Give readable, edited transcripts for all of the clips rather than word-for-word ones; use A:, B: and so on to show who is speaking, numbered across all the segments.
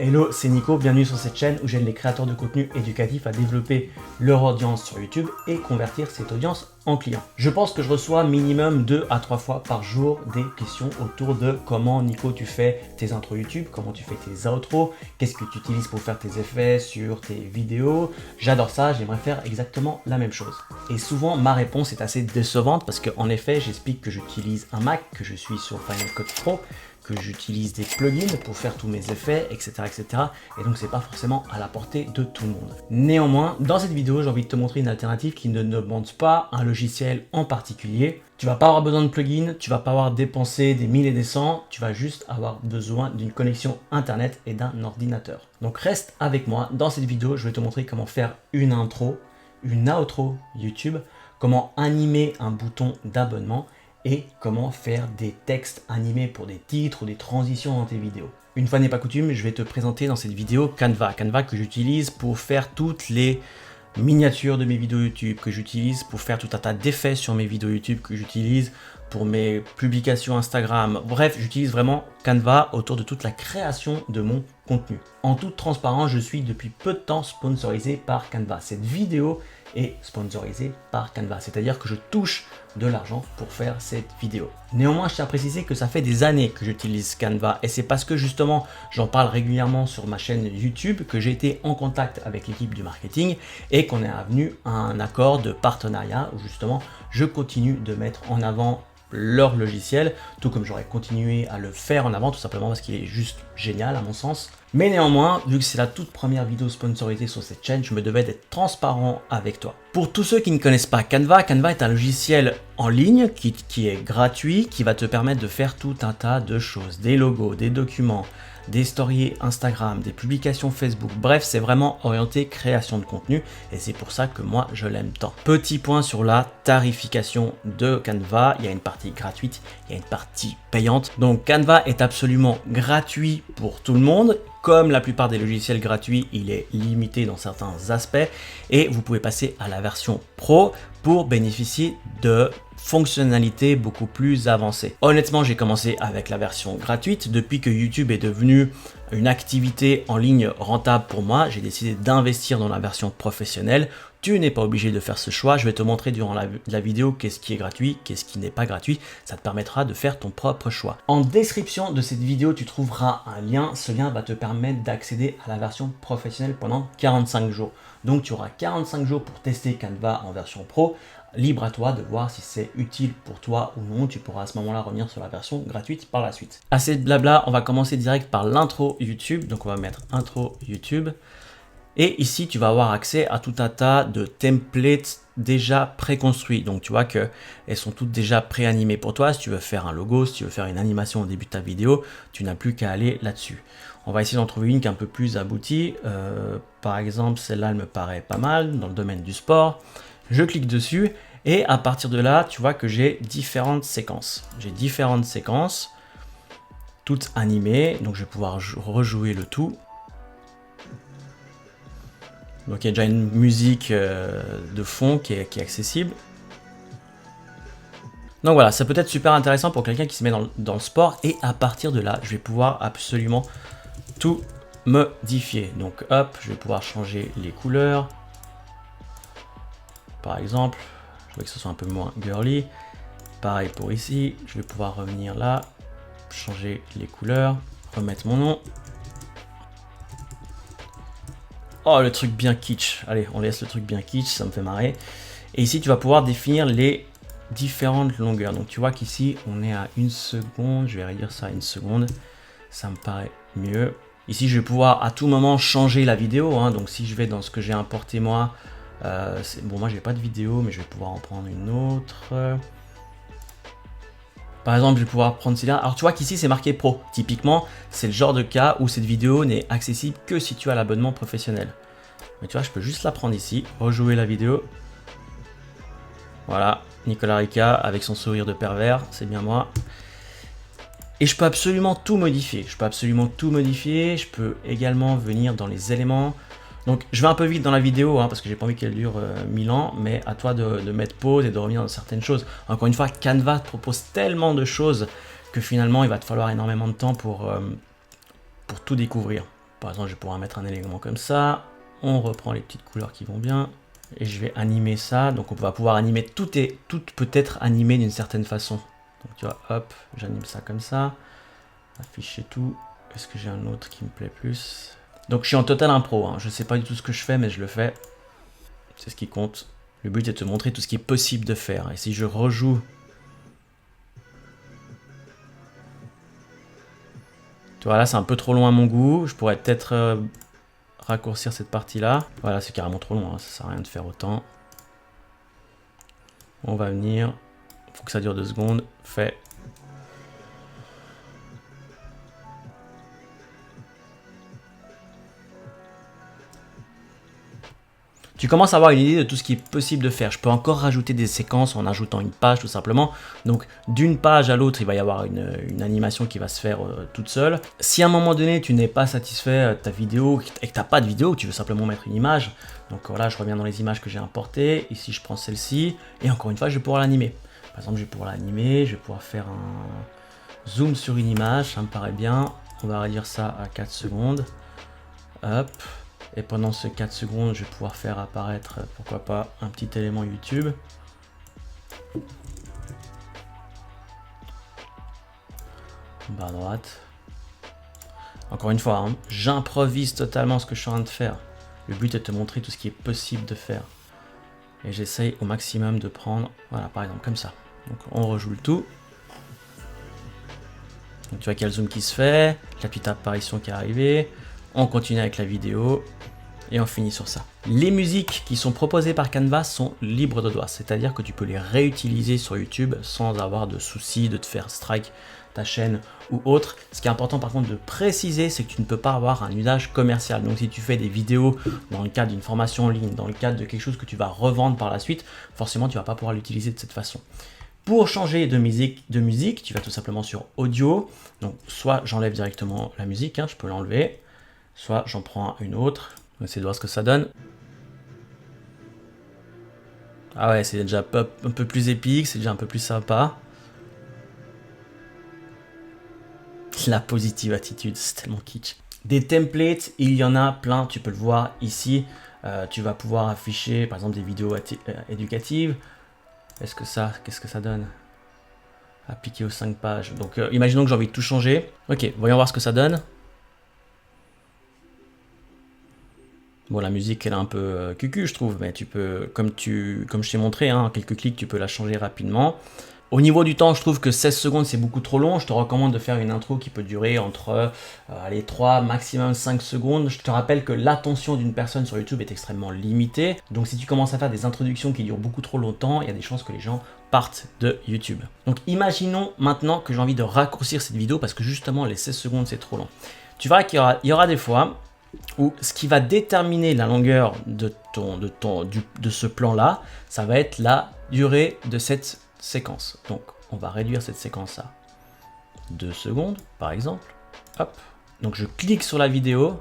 A: Hello, c'est Nico, bienvenue sur cette chaîne où j'aide les créateurs de contenu éducatif à développer leur audience sur YouTube et convertir cette audience en clients. Je pense que je reçois minimum 2 à 3 fois par jour des questions autour de comment Nico tu fais tes intros YouTube, comment tu fais tes outros, qu'est-ce que tu utilises pour faire tes effets sur tes vidéos. J'adore ça, j'aimerais faire exactement la même chose. Et souvent ma réponse est assez décevante parce qu'en effet j'explique que j'utilise un Mac, que je suis sur Final Cut Pro, que j'utilise des plugins pour faire tous mes effets, etc. Et donc c'est pas forcément à la portée de tout le monde. Néanmoins, dans cette vidéo, j'ai envie de te montrer une alternative qui ne demande pas un logiciel en particulier. Tu vas pas avoir besoin de plugins, tu vas pas avoir dépensé des 1000 et des 100, tu vas juste avoir besoin d'une connexion internet et d'un ordinateur. Donc reste avec moi, dans cette vidéo, je vais te montrer comment faire une intro, une outro YouTube, comment animer un bouton d'abonnement et comment faire des textes animés pour des titres ou des transitions dans tes vidéos. Une fois n'est pas coutume, je vais te présenter dans cette vidéo Canva. Canva que j'utilise pour faire toutes les miniatures de mes vidéos YouTube, que j'utilise pour faire tout un tas d'effets sur mes vidéos YouTube, que j'utilise pour mes publications Instagram. Bref, j'utilise vraiment Canva autour de toute la création de mon contenu. En toute transparence, je suis depuis peu de temps sponsorisé par Canva. Cette vidéo est sponsorisée par Canva, c'est-à-dire que je touche de l'argent pour faire cette vidéo. Néanmoins, je tiens à préciser que ça fait des années que j'utilise Canva et c'est parce que justement, j'en parle régulièrement sur ma chaîne YouTube que j'ai été en contact avec l'équipe du marketing et qu'on est venu à un accord de partenariat où justement, je continue de mettre en avant leur logiciel, tout comme j'aurais continué à le faire en avant, tout simplement parce qu'il est juste génial à mon sens. Mais néanmoins, vu que c'est la toute première vidéo sponsorisée sur cette chaîne, je me devais d'être transparent avec toi. Pour tous ceux qui ne connaissent pas Canva, Canva est un logiciel en ligne qui est gratuit, qui va te permettre de faire tout un tas de choses, des logos, des documents, des stories Instagram, des publications Facebook. Bref, c'est vraiment orienté création de contenu et c'est pour ça que moi je l'aime tant. Petit point sur la tarification de Canva, il y a une partie gratuite, il y a une partie payante. Donc Canva est absolument gratuit pour tout le monde. Comme la plupart des logiciels gratuits, il est limité dans certains aspects et vous pouvez passer à la version pro pour bénéficier de fonctionnalités beaucoup plus avancées. Honnêtement, j'ai commencé avec la version gratuite. Depuis que YouTube est devenu une activité en ligne rentable pour moi, j'ai décidé d'investir dans la version professionnelle. Tu n'es pas obligé de faire ce choix. Je vais te montrer durant la vidéo qu'est-ce qui est gratuit, qu'est-ce qui n'est pas gratuit. Ça te permettra de faire ton propre choix. En description de cette vidéo, tu trouveras un lien. Ce lien va te permettre d'accéder à la version professionnelle pendant 45 jours. Donc tu auras 45 jours pour tester Canva en version pro. Libre à toi de voir si c'est utile pour toi ou non. Tu pourras à ce moment-là revenir sur la version gratuite par la suite. Assez de blabla, on va commencer direct par l'intro YouTube. Donc on va mettre intro YouTube. Et ici, tu vas avoir accès à tout un tas de templates déjà préconstruits. Donc, tu vois qu'elles sont toutes déjà pré-animées pour toi. Si tu veux faire un logo, si tu veux faire une animation au début de ta vidéo, tu n'as plus qu'à aller là-dessus. On va essayer d'en trouver une qui est un peu plus aboutie. Par exemple, celle-là, elle me paraît pas mal dans le domaine du sport. Je clique dessus et à partir de là, tu vois que j'ai différentes séquences. J'ai différentes séquences, toutes animées. Donc, je vais pouvoir rejouer le tout. Donc il y a déjà une musique de fond qui est accessible. Donc voilà, ça peut être super intéressant pour quelqu'un qui se met dans le sport. Et à partir de là, je vais pouvoir absolument tout modifier. Donc hop, je vais pouvoir changer les couleurs. Par exemple, je veux que ce soit un peu moins girly. Pareil pour ici, je vais pouvoir revenir là, changer les couleurs, remettre mon nom. Oh, le truc bien kitsch. Allez, on laisse le truc bien kitsch, ça me fait marrer. Et ici, tu vas pouvoir définir les différentes longueurs. Donc, tu vois qu'ici, on est à 1 seconde. Je vais réduire ça à 1 seconde. Ça me paraît mieux. Ici, je vais pouvoir à tout moment changer la vidéo. Hein. Donc, si je vais dans ce que j'ai importé moi, bon, moi, je n'ai pas de vidéo, mais je vais pouvoir en prendre une autre. Par exemple, je vais pouvoir prendre celle-là. Alors, tu vois qu'ici, c'est marqué pro. Typiquement, c'est le genre de cas où cette vidéo n'est accessible que si tu as l'abonnement professionnel. Mais tu vois, je peux juste la prendre ici, rejouer la vidéo. Voilà, Nicolas Rica avec son sourire de pervers, c'est bien moi. Et je peux absolument tout modifier. Je peux également venir dans les éléments. Donc je vais un peu vite dans la vidéo parce que j'ai pas envie qu'elle dure 1000 ans, mais à toi de mettre pause et de revenir dans certaines choses. Encore une fois, Canva te propose tellement de choses que finalement il va te falloir énormément de temps pour tout découvrir. par exemple, je vais pouvoir mettre un élément comme ça. On reprend les petites couleurs qui vont bien. Et je vais animer ça. Donc on va pouvoir animer, tout peut être animé d'une certaine façon. Donc tu vois, hop, j'anime ça comme ça. Afficher tout. Est-ce que j'ai un autre qui me plaît plus? Donc je suis en total impro, hein. Je sais pas du tout ce que je fais, mais je le fais. C'est ce qui compte. Le but est de te montrer tout ce qui est possible de faire. Et si je rejoue... Tu vois, là c'est un peu trop loin à mon goût. Je pourrais peut-être raccourcir cette partie-là. Voilà, c'est carrément trop long, hein. Ça sert à rien de faire autant. On va venir... Faut que ça dure 2 secondes. Fait. Tu commences à avoir une idée de tout ce qui est possible de faire. Je peux encore rajouter des séquences en ajoutant une page tout simplement. Donc d'une page à l'autre, il va y avoir une animation qui va se faire toute seule. Si à un moment donné, tu n'es pas satisfait de ta vidéo et que tu n'as pas de vidéo, tu veux simplement mettre une image. Donc voilà, je reviens dans les images que j'ai importées. Ici, je prends celle-ci. Et encore une fois, je vais pouvoir l'animer. Par exemple, je vais pouvoir l'animer. Je vais pouvoir faire un zoom sur une image. Ça me paraît bien. On va réduire ça à 4 secondes. Hop. Et pendant ces 4 secondes, je vais pouvoir faire apparaître, pourquoi pas, un petit élément YouTube. Bas à droite. Encore une fois, hein, j'improvise totalement ce que je suis en train de faire. Le but est de te montrer tout ce qui est possible de faire. Et j'essaye au maximum de prendre, voilà, par exemple, comme ça. Donc on rejoue le tout. Donc tu vois qu'il y a le zoom qui se fait, la petite apparition qui est arrivée. On continue avec la vidéo. Et on finit sur ça. Les musiques qui sont proposées par Canva sont libres de droit, c'est-à-dire que tu peux les réutiliser sur YouTube sans avoir de souci de te faire strike ta chaîne ou autre. Ce qui est important par contre de préciser, c'est que tu ne peux pas avoir un usage commercial. Donc si tu fais des vidéos dans le cadre d'une formation en ligne, dans le cadre de quelque chose que tu vas revendre par la suite, forcément tu ne vas pas pouvoir l'utiliser de cette façon. Pour changer de musique, tu vas tout simplement sur audio. Donc soit j'enlève directement la musique, hein, je peux l'enlever, soit j'en prends une autre. On va essayer de voir ce que ça donne. Ah ouais, c'est déjà un peu plus épique, c'est déjà un peu plus sympa. La positive attitude, c'est tellement kitsch. Des templates, il y en a plein, tu peux le voir ici. Tu vas pouvoir afficher par exemple des vidéos éducatives. Qu'est-ce que ça donne? Appliquer aux 5 pages. Donc imaginons que j'ai envie de tout changer. Ok, voyons voir ce que ça donne. Bon, la musique, elle est un peu cucu, je trouve, mais tu peux, comme je t'ai montré, hein, en quelques clics, tu peux la changer rapidement. Au niveau du temps, je trouve que 16 secondes, c'est beaucoup trop long. Je te recommande de faire une intro qui peut durer entre 3, maximum 5 secondes. Je te rappelle que l'attention d'une personne sur YouTube est extrêmement limitée. Donc, si tu commences à faire des introductions qui durent beaucoup trop longtemps, il y a des chances que les gens partent de YouTube. Donc, imaginons maintenant que j'ai envie de raccourcir cette vidéo parce que justement, les 16 secondes, c'est trop long. Tu verras qu'il y aura des fois où ce qui va déterminer la longueur de ce plan-là, ça va être la durée de cette séquence. Donc, on va réduire cette séquence à 2 secondes, par exemple. Hop. Donc, je clique sur la vidéo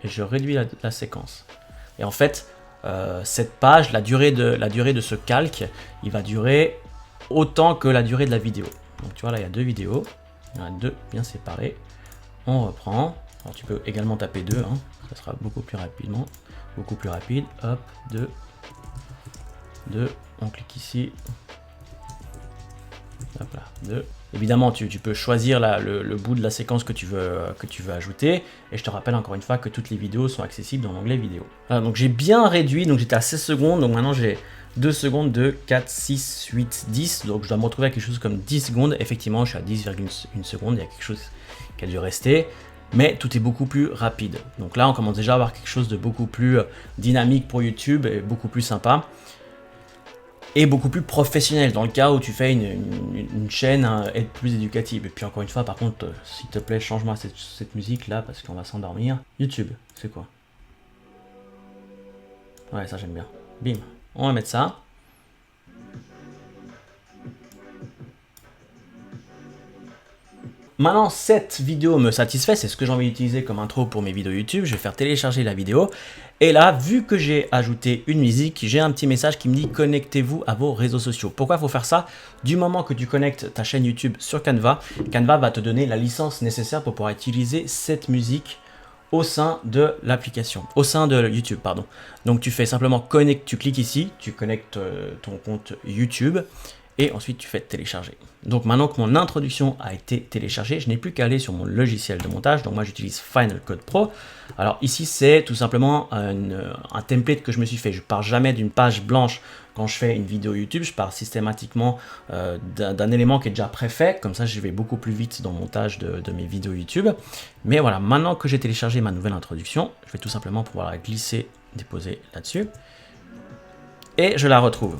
A: et je réduis la séquence. Et en fait, cette page, la durée de ce calque, il va durer autant que la durée de la vidéo. Donc, tu vois, là, il y a 2 vidéos. Il y en a 2 bien séparées. On reprend. Alors, tu peux également taper 2, hein. Ça sera beaucoup plus rapidement. Beaucoup plus rapide. Hop, 2. 2. On clique ici. Hop là, 2. Évidemment, tu peux choisir le bout de la séquence que tu veux ajouter. Et je te rappelle encore une fois que toutes les vidéos sont accessibles dans l'onglet vidéo. Voilà, donc j'ai bien réduit. Donc j'étais à 16 secondes. Donc maintenant j'ai 2 secondes, 2, 4, 6, 8, 10. Donc je dois me retrouver à quelque chose comme 10 secondes. Effectivement, je suis à 10,1 secondes. Il y a quelque chose qui a dû rester. Mais tout est beaucoup plus rapide. Donc là, on commence déjà à avoir quelque chose de beaucoup plus dynamique pour YouTube et beaucoup plus sympa. Et beaucoup plus professionnel dans le cas où tu fais une chaîne plus éducative. Et puis encore une fois, par contre, s'il te plaît, change-moi cette musique là parce qu'on va s'endormir. YouTube, c'est quoi? Ouais, ça j'aime bien. Bim, on va mettre ça. Maintenant, cette vidéo me satisfait, c'est ce que j'ai envie d'utiliser comme intro pour mes vidéos YouTube. Je vais faire télécharger la vidéo. Et là, vu que j'ai ajouté une musique, j'ai un petit message qui me dit « Connectez-vous à vos réseaux sociaux ». Pourquoi il faut faire ça? Du moment que tu connectes ta chaîne YouTube sur Canva, Canva va te donner la licence nécessaire pour pouvoir utiliser cette musique au sein de l'application, au sein de YouTube, pardon. Donc tu fais simplement connecte, tu cliques ici, tu connectes ton compte YouTube et ensuite tu fais télécharger. Donc maintenant que mon introduction a été téléchargée, je n'ai plus qu'à aller sur mon logiciel de montage. Donc moi j'utilise Final Cut Pro. Alors ici c'est tout simplement un template que je me suis fait. Je pars jamais d'une page blanche quand je fais une vidéo YouTube. Je pars systématiquement d'un élément qui est déjà préfait. Comme ça je vais beaucoup plus vite dans le montage de mes vidéos YouTube. Mais voilà, maintenant que j'ai téléchargé ma nouvelle introduction, je vais tout simplement pouvoir la glisser, déposer là-dessus. Et je la retrouve.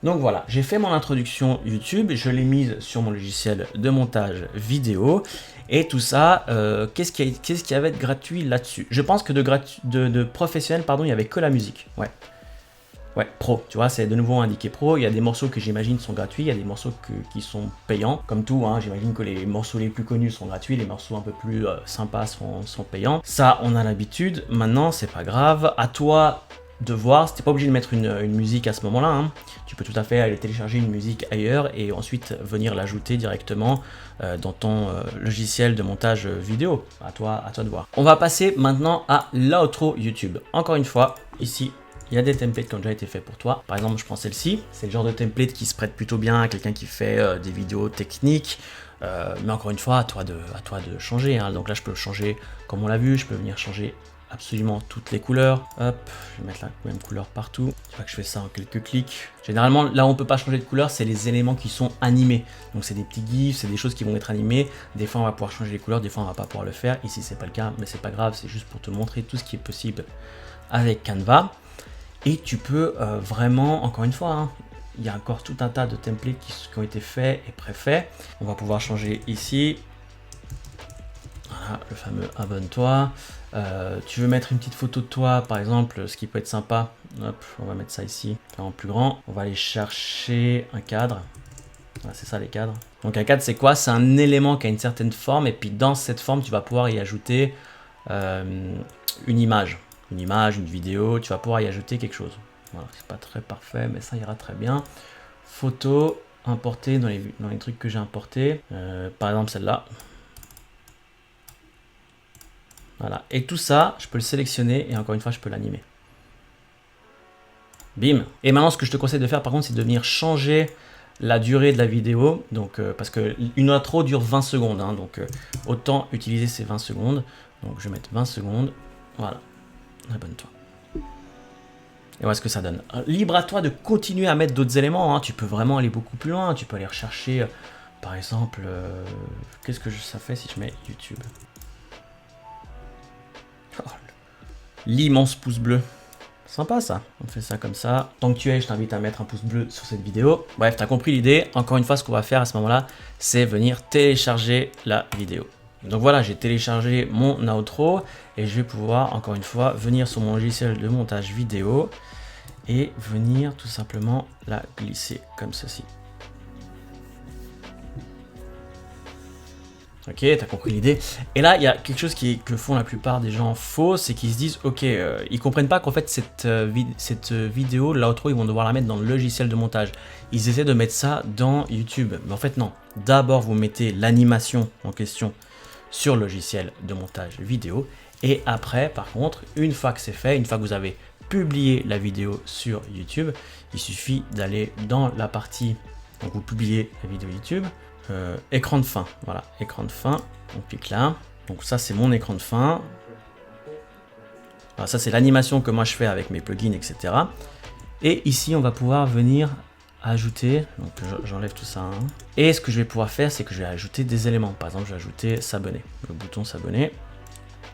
A: Donc voilà, j'ai fait mon introduction YouTube, je l'ai mise sur mon logiciel de montage vidéo. Et tout ça, qu'est-ce qui avait de gratuit là-dessus? Je pense que de professionnel, pardon, il n'y avait que la musique. Ouais, pro, tu vois, c'est de nouveau indiqué pro. Il y a des morceaux que j'imagine sont gratuits, il y a des morceaux qui sont payants. Comme tout, hein, j'imagine que les morceaux les plus connus sont gratuits, les morceaux un peu plus sympas sont payants. Ça, on a l'habitude. Maintenant, c'est pas grave. À toi de voir, t'es pas obligé de mettre une musique à ce moment-là, hein. Tu peux tout à fait aller télécharger une musique ailleurs et ensuite venir l'ajouter directement dans ton logiciel de montage vidéo. À toi de voir. On va passer maintenant à l'outro YouTube. Encore une fois, ici, il y a des templates qui ont déjà été faits pour toi. Par exemple, je prends celle-ci. C'est le genre de template qui se prête plutôt bien à quelqu'un qui fait des vidéos techniques. Mais encore une fois, à toi de changer, hein. Donc là, je peux changer, comme on l'a vu, je peux venir changer absolument toutes les couleurs. Hop, je vais mettre la même couleur partout. Tu vois que je fais ça en quelques clics. Généralement, là où on peut pas changer de couleur, c'est les éléments qui sont animés. Donc c'est des petits gifs, c'est des choses qui vont être animées. Des fois, on va pouvoir changer les couleurs, des fois, on va pas pouvoir le faire. Ici, c'est pas le cas, mais c'est pas grave. C'est juste pour te montrer tout ce qui est possible avec Canva. Et tu peux vraiment, encore une fois, hein, il y a encore tout un tas de templates qui ont été faits et préfaits. On va pouvoir changer ici. Voilà, le fameux abonne-toi. Tu veux mettre une petite photo de toi, par exemple, ce qui peut être sympa. Hop, on va mettre ça ici, en plus grand. On va aller chercher un cadre. Voilà, c'est ça les cadres. Donc un cadre, c'est quoi? C'est un élément qui a une certaine forme. Et puis dans cette forme, tu vas pouvoir y ajouter une image. Une vidéo, tu vas pouvoir y ajouter quelque chose. Voilà, c'est pas très parfait, mais ça ira très bien. Photo, importer dans les trucs que j'ai importés. Par exemple celle-là. Voilà, et tout ça, je peux le sélectionner et encore une fois, je peux l'animer. Bim. Et maintenant, ce que je te conseille de faire, par contre, c'est de venir changer la durée de la vidéo. Donc, parce qu'une intro dure 20 secondes, hein, donc autant utiliser ces 20 secondes. Donc, je vais mettre 20 secondes. Voilà. Abonne-toi. Et voilà ce que ça donne. Libre à toi de continuer à mettre d'autres éléments, hein. Tu peux vraiment aller beaucoup plus loin. Tu peux aller rechercher, par exemple, qu'est-ce que ça fait si je mets YouTube? Oh, l'immense pouce bleu. Sympa ça. On fait ça comme ça. Tant que tu es, je t'invite à mettre un pouce bleu sur cette vidéo. Bref, tu as compris l'idée. Encore une fois, ce qu'on va faire à ce moment-là, c'est venir télécharger la vidéo. Donc voilà, j'ai téléchargé mon outro et je vais pouvoir encore une fois venir sur mon logiciel de montage vidéo et venir tout simplement la glisser comme ceci. Ok, tu as compris l'idée. Et là, il y a quelque chose que font la plupart des gens faux, c'est qu'ils se disent, ok, ils comprennent pas qu'en fait cette vidéo, l'outro, ils vont devoir la mettre dans le logiciel de montage. Ils essaient de mettre ça dans YouTube. Mais en fait, non. D'abord, vous mettez l'animation en question sur le logiciel de montage vidéo. Et après, par contre, une fois que c'est fait, une fois que vous avez publié la vidéo sur YouTube, il suffit d'aller dans la partie, donc vous publiez la vidéo YouTube, écran de fin, voilà, écran de fin, on clique là, donc ça c'est mon écran de fin, voilà, ça c'est l'animation que moi je fais avec mes plugins, etc. Et ici on va pouvoir venir ajouter, donc j'enlève tout ça, hein. Et ce que je vais pouvoir faire, c'est que je vais ajouter des éléments, par exemple je vais ajouter s'abonner, le bouton s'abonner,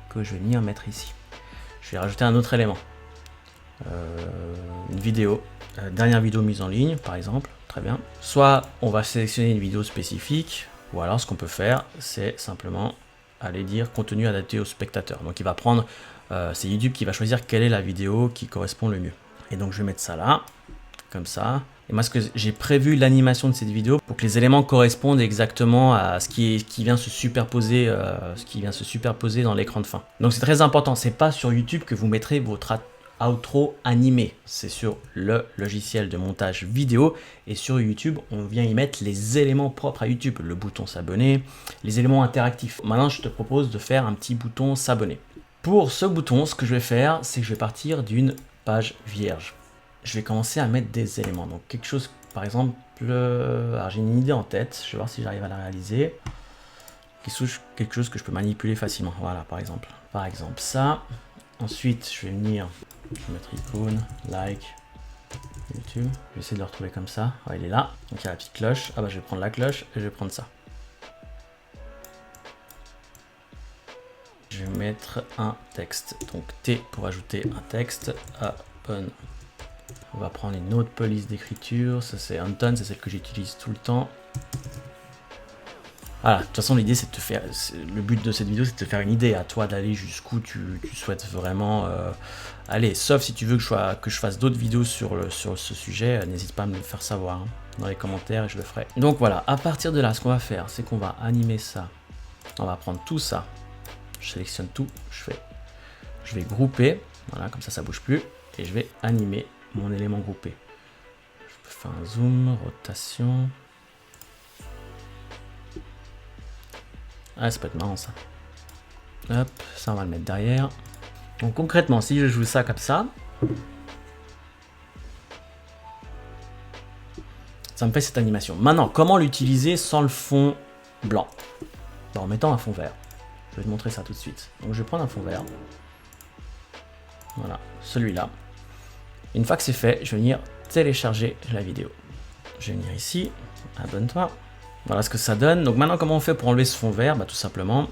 A: que je vais venir mettre ici. Je vais rajouter un autre élément, une vidéo, dernière vidéo mise en ligne par exemple. Très bien. Soit on va sélectionner une vidéo spécifique, ou alors ce qu'on peut faire, c'est simplement aller dire contenu adapté au spectateur. Donc il va prendre, c'est YouTube qui va choisir quelle est la vidéo qui correspond le mieux. Et donc je vais mettre ça là, comme ça. Et moi, ce que j'ai prévu l'animation de cette vidéo pour que les éléments correspondent exactement à ce qui vient se superposer, dans l'écran de fin. Donc c'est très important. C'est pas sur YouTube que vous mettrez votre outro animé. C'est sur le logiciel de montage vidéo et sur YouTube, on vient y mettre les éléments propres à YouTube, le bouton s'abonner, les éléments interactifs. Maintenant, je te propose de faire un petit bouton s'abonner. Pour ce bouton, ce que je vais faire, c'est que je vais partir d'une page vierge. Je vais commencer à mettre des éléments. Donc quelque chose, par exemple, alors j'ai une idée en tête, je vais voir si j'arrive à la réaliser. Quelque chose que je peux manipuler facilement. Voilà, par exemple ça. Ensuite, je vais venir, je vais mettre icône, like, YouTube. Je vais essayer de le retrouver comme ça. Ouais, il est là. Donc il y a la petite cloche. Ah bah je vais prendre la cloche et je vais prendre ça. Je vais mettre un texte. Donc T pour ajouter un texte. Open. On va prendre une autre police d'écriture. Ça c'est Anton, c'est celle que j'utilise tout le temps. Voilà, de toute façon l'idée c'est de te faire, le but de cette vidéo c'est de te faire une idée, à toi d'aller jusqu'où tu souhaites vraiment aller, sauf si tu veux que je fasse d'autres vidéos sur ce sujet, n'hésite pas à me le faire savoir hein, dans les commentaires et je le ferai. Donc voilà, à partir de là ce qu'on va faire c'est qu'on va animer ça, on va prendre tout ça, je sélectionne tout, je vais grouper, voilà comme ça bouge plus, et je vais animer mon élément groupé. Je fais un zoom, rotation. Ah, ça peut être marrant ça. Hop, ça on va le mettre derrière. Donc concrètement, si je joue ça comme ça me fait cette animation. Maintenant, comment l'utiliser sans le fond blanc? En mettant un fond vert. Je vais te montrer ça tout de suite. Donc je vais prendre un fond vert. Voilà, celui-là. Une fois que c'est fait, je vais venir télécharger la vidéo. Je vais venir ici, abonne-toi. Voilà ce que ça donne. Donc maintenant, comment on fait pour enlever ce fond vert? Bah, tout simplement,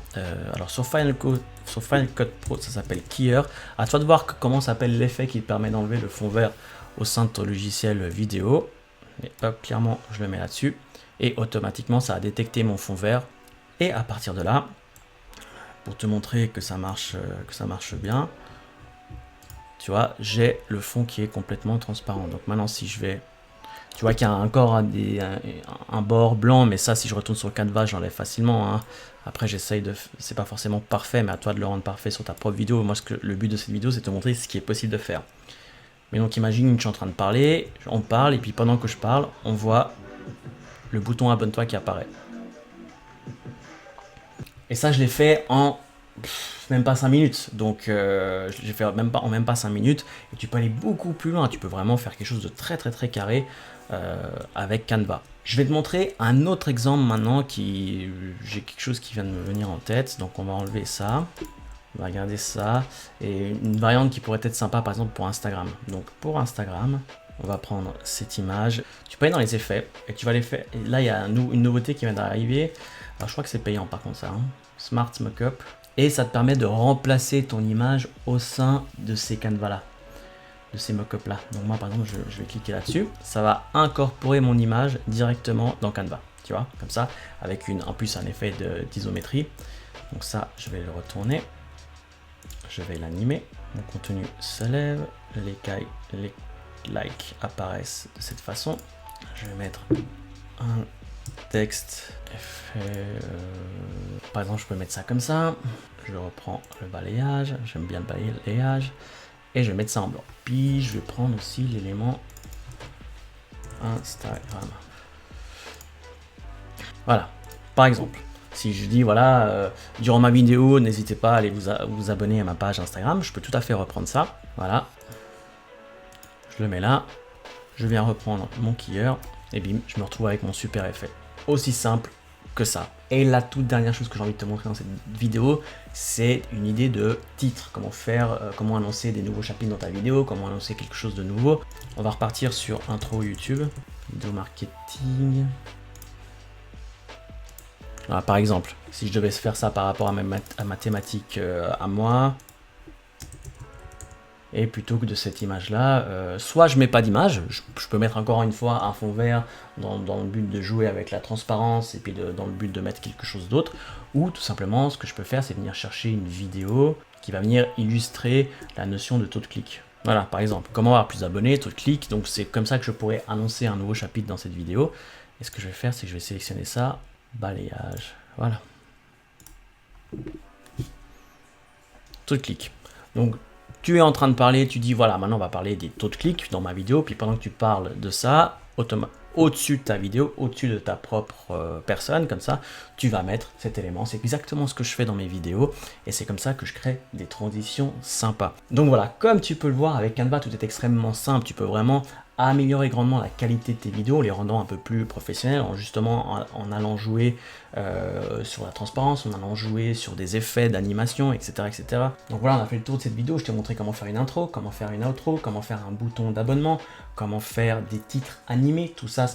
A: alors sur Final Cut Pro, ça s'appelle Keyer. À toi de voir comment s'appelle l'effet qui permet d'enlever le fond vert au sein de ton logiciel vidéo. Et hop, clairement, je le mets là-dessus. Et automatiquement, ça a détecté mon fond vert. Et à partir de là, pour te montrer que ça marche bien, tu vois, j'ai le fond qui est complètement transparent. Donc maintenant, si je vais... Tu vois qu'il y a encore un bord blanc, mais ça, si je retourne sur le Canva, j'enlève facilement. Hein. Après, j'essaye de... C'est pas forcément parfait, mais à toi de le rendre parfait sur ta propre vidéo. Moi, le but de cette vidéo, c'est de te montrer ce qui est possible de faire. Mais donc, imagine que je suis en train de parler, on parle, et puis pendant que je parle, on voit le bouton abonne-toi qui apparaît. Et ça, je l'ai fait en... même pas 5 minutes, donc j'ai fait en même pas 5 minutes, et tu peux aller beaucoup plus loin, tu peux vraiment faire quelque chose de très carré avec Canva. Je vais te montrer un autre exemple maintenant, j'ai quelque chose qui vient de me venir en tête, donc on va enlever ça, on va regarder ça, et une variante qui pourrait être sympa par exemple pour Instagram. Donc pour Instagram, on va prendre cette image, tu peux aller dans les effets, et tu vas les faire, et là il y a une nouveauté qui vient d'arriver, alors je crois que c'est payant par contre ça, hein. Smart Mockup. Et ça te permet de remplacer ton image au sein de ces canevas là, de ces mockups là. Donc moi par exemple je vais cliquer là-dessus, ça va incorporer mon image directement dans Canva, tu vois, comme ça, avec en plus un effet d'isométrie. Donc ça je vais le retourner, je vais l'animer, mon contenu se lève, les likes apparaissent de cette façon. Je vais mettre un texte, par exemple je peux mettre ça comme ça, je reprends le balayage, j'aime bien le balayage, et je vais mettre ça en blanc. Puis je vais prendre aussi l'élément Instagram. Voilà, par exemple, si je dis voilà, durant ma vidéo, n'hésitez pas à aller vous abonner à ma page Instagram, je peux tout à fait reprendre ça, voilà, je le mets là, je viens reprendre mon keyer, et bim, je me retrouve avec mon super effet. Aussi simple que ça. Et la toute dernière chose que j'ai envie de te montrer dans cette vidéo, c'est une idée de titre. Comment faire, comment annoncer des nouveaux chapitres dans ta vidéo, comment annoncer quelque chose de nouveau. On va repartir sur intro YouTube, vidéo marketing. Voilà, par exemple, si je devais faire ça par rapport à ma thématique à moi, et plutôt que de cette image là, soit je mets pas d'image, je peux mettre encore une fois un fond vert dans le but de jouer avec la transparence et puis dans le but de mettre quelque chose d'autre, ou tout simplement ce que je peux faire c'est venir chercher une vidéo qui va venir illustrer la notion de taux de clic. Voilà, par exemple, comment avoir plus d'abonnés, taux de clic, donc c'est comme ça que je pourrais annoncer un nouveau chapitre dans cette vidéo. Et ce que je vais faire c'est que je vais sélectionner ça, balayage, voilà. Taux de clic. Donc Tu es en train de parler, tu dis voilà, maintenant on va parler des taux de clics dans ma vidéo, puis pendant que tu parles de ça, au-dessus de ta vidéo, au-dessus de ta propre personne, comme ça, tu vas mettre cet élément. C'est exactement ce que je fais dans mes vidéos et c'est comme ça que je crée des transitions sympas. Donc voilà, comme tu peux le voir avec Canva, tout est extrêmement simple. Tu peux vraiment améliorer grandement la qualité de tes vidéos, les rendant un peu plus professionnelles, en allant jouer sur la transparence, en allant jouer sur des effets d'animation, etc., etc. Donc voilà, on a fait le tour de cette vidéo. Je t'ai montré comment faire une intro, comment faire une outro, comment faire un bouton d'abonnement, comment faire des titres animés, tout ça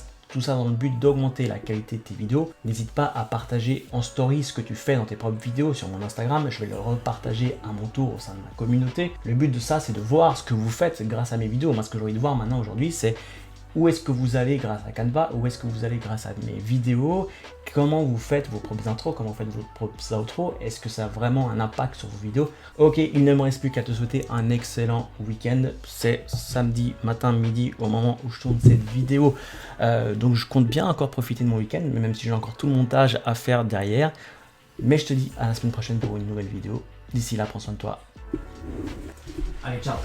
A: dans le but d'augmenter la qualité de tes vidéos. N'hésite pas à partager en story ce que tu fais dans tes propres vidéos sur mon Instagram. Je vais le repartager à mon tour au sein de ma communauté. Le but de ça, c'est de voir ce que vous faites grâce à mes vidéos. Moi, ce que j'ai envie de voir maintenant aujourd'hui, c'est où est-ce que vous allez grâce à Canva, où est-ce que vous allez grâce à mes vidéos, comment vous faites vos propres intros, comment vous faites vos propres outros, est-ce que ça a vraiment un impact sur vos vidéos. Ok, il ne me reste plus qu'à te souhaiter un excellent week-end. C'est samedi matin, midi, au moment où je tourne cette vidéo. Donc je compte bien encore profiter de mon week-end, même si j'ai encore tout le montage à faire derrière. Mais je te dis à la semaine prochaine pour une nouvelle vidéo. D'ici là, prends soin de toi. Allez, ciao!